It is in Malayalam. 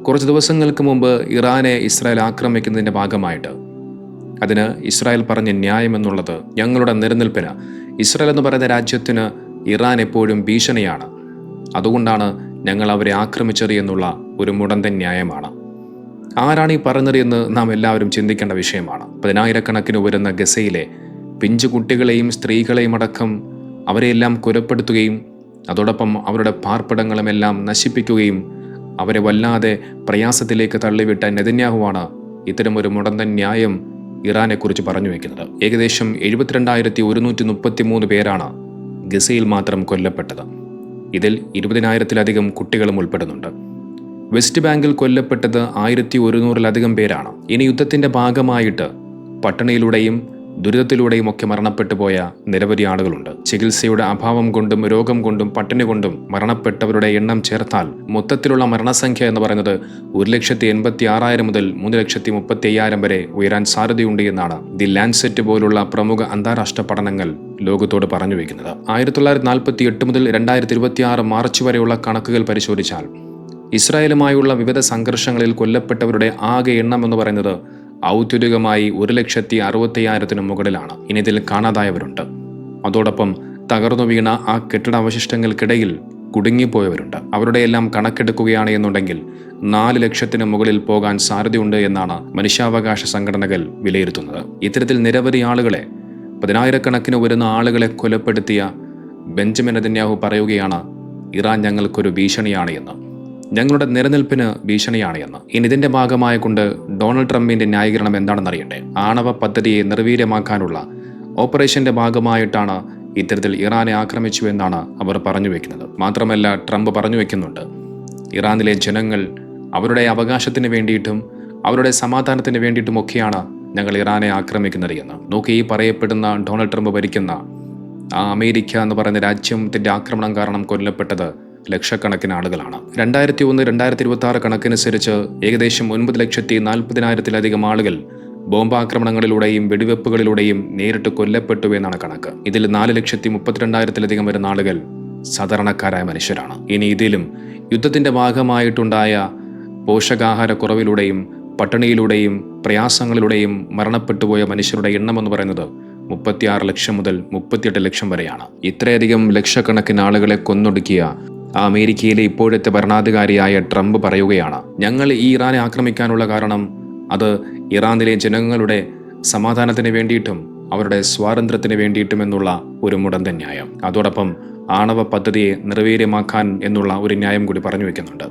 കുറച്ച് ദിവസങ്ങൾക്ക് മുമ്പ് ഇറാനെ ഇസ്രായേൽ ആക്രമിക്കുന്നതിൻ്റെ ഭാഗമായിട്ട് അതിന് ഇസ്രായേൽ പറഞ്ഞ ന്യായം എന്നുള്ളത് ഞങ്ങളുടെ നിലനിൽപ്പിന്, ഇസ്രായേൽ എന്ന് പറയുന്ന രാജ്യത്തിന് ഇറാൻ എപ്പോഴും ഭീഷണിയാണ്, അതുകൊണ്ടാണ് ഞങ്ങൾ അവരെ ആക്രമിച്ചത് എന്നുള്ള ഒരു മുടന്തൻ ന്യായമാണ്. ആരാണ് ഈ പറഞ്ഞത് എന്ന് നാം എല്ലാവരും ചിന്തിക്കേണ്ട വിഷയമാണ്. 10,000-കണക്കിന് വരുന്ന ഗസയിലെ പിഞ്ചു കുട്ടികളെയും സ്ത്രീകളെയും അടക്കം അവരെയെല്ലാം കൊലപ്പെടുത്തുകയും അതോടൊപ്പം അവരുടെ പാർപ്പിടങ്ങളുമെല്ലാം നശിപ്പിക്കുകയും അവരെ വല്ലാതെ പ്രയാസത്തിലേക്ക് തള്ളിവിട്ട നെതന്യാഹുവാണ് ഇത്തരമൊരു മുടന്തൻ ന്യായം ഇറാനെക്കുറിച്ച് പറഞ്ഞു വയ്ക്കുന്നത്. ഏകദേശം 72,133 പേരാണ് ഗസയിൽ മാത്രം കൊല്ലപ്പെട്ടത്. ഇതിൽ 20,000-ലധികം കുട്ടികളും ഉൾപ്പെടുന്നുണ്ട്. വെസ്റ്റ് ബാങ്കിൽ കൊല്ലപ്പെട്ടത് 1,100-ലധികം പേരാണ്. ഇനി യുദ്ധത്തിന്റെ ഭാഗമായിട്ട് പട്ടിണിയിലൂടെയും ദുരിതത്തിലൂടെയും ഒക്കെ മരണപ്പെട്ടു പോയ നിരവധി ആളുകളുണ്ട്. ചികിത്സയുടെ അഭാവം കൊണ്ടും രോഗം കൊണ്ടും പട്ടിണി കൊണ്ടും മരണപ്പെട്ടവരുടെ എണ്ണം ചേർത്താൽ മൊത്തത്തിലുള്ള മരണസംഖ്യ എന്ന് പറയുന്നത് 1,86,000 മുതൽ 3,35,000 വരെ ഉയരാൻ സാധ്യതയുണ്ട് എന്നാണ് ദി ലാൻസെറ്റ് പോലുള്ള പ്രമുഖ അന്താരാഷ്ട്ര പഠനങ്ങൾ ലോകത്തോട് പറഞ്ഞു വയ്ക്കുന്നത്. 1948 മുതൽ 2026 മാർച്ച് വരെയുള്ള കണക്കുകൾ പരിശോധിച്ചാൽ ഇസ്രായേലുമായുള്ള വിവിധ സംഘർഷങ്ങളിൽ കൊല്ലപ്പെട്ടവരുടെ ആകെ എണ്ണം എന്ന് പറയുന്നത് ഔദ്യോഗികമായി 1,60,60,000 മുകളിലാണ്. ഇനി ഇതിൽ കാണാതായവരുണ്ട്. അതോടൊപ്പം തകർന്നു വീണ ആ കെട്ടിടാവശിഷ്ടങ്ങൾക്കിടയിൽ കുടുങ്ങിപ്പോയവരുണ്ട്. അവരുടെ എല്ലാം കണക്കെടുക്കുകയാണ് എന്നുണ്ടെങ്കിൽ 4 ലക്ഷത്തിന് മുകളിൽ പോകാൻ സാധ്യതയുണ്ട് എന്നാണ് മനുഷ്യാവകാശ സംഘടനകൾ വിലയിരുത്തുന്നത്. ഇത്തരത്തിൽ നിരവധി ആളുകളെ, 10,000-കണക്കിന് വരുന്ന ആളുകളെ കൊലപ്പെടുത്തിയ ബെഞ്ചമിൻ നെതന്യാഹു പറയുകയാണ് ഇറാൻ ഞങ്ങൾക്കൊരു ഭീഷണിയാണ് എന്ന്, ഞങ്ങളുടെ നിലനിൽപ്പിന് ഭീഷണിയാണ് എന്ന്. ഇനി ഇതിന്റെ ഭാഗമായ കൊണ്ട് ഡൊണാൾഡ് ട്രംപിന്റെ ന്യായീകരണം എന്താണെന്നറിയണ്ടേ? ആണവ പദ്ധതിയെ നിർവീര്യമാക്കാനുള്ള ഓപ്പറേഷന്റെ ഭാഗമായിട്ടാണ് ഇത്തരത്തിൽ ഇറാനെ ആക്രമിച്ചു എന്നാണ് അവർ പറഞ്ഞു വെക്കുന്നത്. മാത്രമല്ല, ട്രംപ് പറഞ്ഞു വെക്കുന്നുണ്ട് ഇറാനിലെ ജനങ്ങൾ അവരുടെ അവകാശത്തിന് വേണ്ടിയിട്ടും അവരുടെ സമാധാനത്തിന് വേണ്ടിയിട്ടുമൊക്കെയാണ് ഞങ്ങൾ ഇറാനെ ആക്രമിക്കുന്നത് എന്ന്. നോക്കി, ഈ പറയപ്പെടുന്ന ഡൊണാൾഡ് ട്രംപ് ഭരിക്കുന്ന ആ അമേരിക്ക എന്ന് പറയുന്ന രാജ്യത്തിന്റെ ആക്രമണം കാരണം കൊല്ലപ്പെട്ടത് ലക്ഷക്കണക്കിന് ആളുകളാണ്. 2001-2026 കണക്കനുസരിച്ച് ഏകദേശം 9,40,000-ലധികം ആളുകൾ ബോംബാക്രമണങ്ങളിലൂടെയും വെടിവെപ്പുകളിലൂടെയും നേരിട്ട് കൊല്ലപ്പെട്ടു എന്നാണ് കണക്ക്. ഇതിൽ 4,32,000-ലധികം വരുന്ന ആളുകൾ സാധാരണക്കാരായ മനുഷ്യരാണ്. ഇനി ഇതിലും യുദ്ധത്തിന്റെ ഭാഗമായിട്ടുണ്ടായ പോഷകാഹാരക്കുറവിലൂടെയും പട്ടിണിയിലൂടെയും പ്രയാസങ്ങളിലൂടെയും മരണപ്പെട്ടുപോയ മനുഷ്യരുടെ എണ്ണം എന്ന് പറയുന്നത് 36 ലക്ഷം മുതൽ 38 ലക്ഷം വരെയാണ്. ഇത്രയധികം ലക്ഷക്കണക്കിന് ആളുകളെ കൊന്നൊടുക്കിയ അമേരിക്കയിലെ ഇപ്പോഴത്തെ ഭരണാധികാരിയായ ട്രംപ് പറയുകയാണ് ഞങ്ങൾ ഈ ഇറാനെ ആക്രമിക്കാനുള്ള കാരണം അത് ഇറാനിലെ ജനങ്ങളുടെ സമാധാനത്തിന് വേണ്ടിയിട്ടും അവരുടെ സ്വാതന്ത്ര്യത്തിന് വേണ്ടിയിട്ടും എന്നുള്ള ഒരു മുടന്തൻ ന്യായം. അതോടൊപ്പം ആണവ പദ്ധതിയെ നിർവീര്യമാക്കാൻ എന്നുള്ള ഒരു ന്യായം കൂടി പറഞ്ഞു വെക്കുന്നുണ്ട്.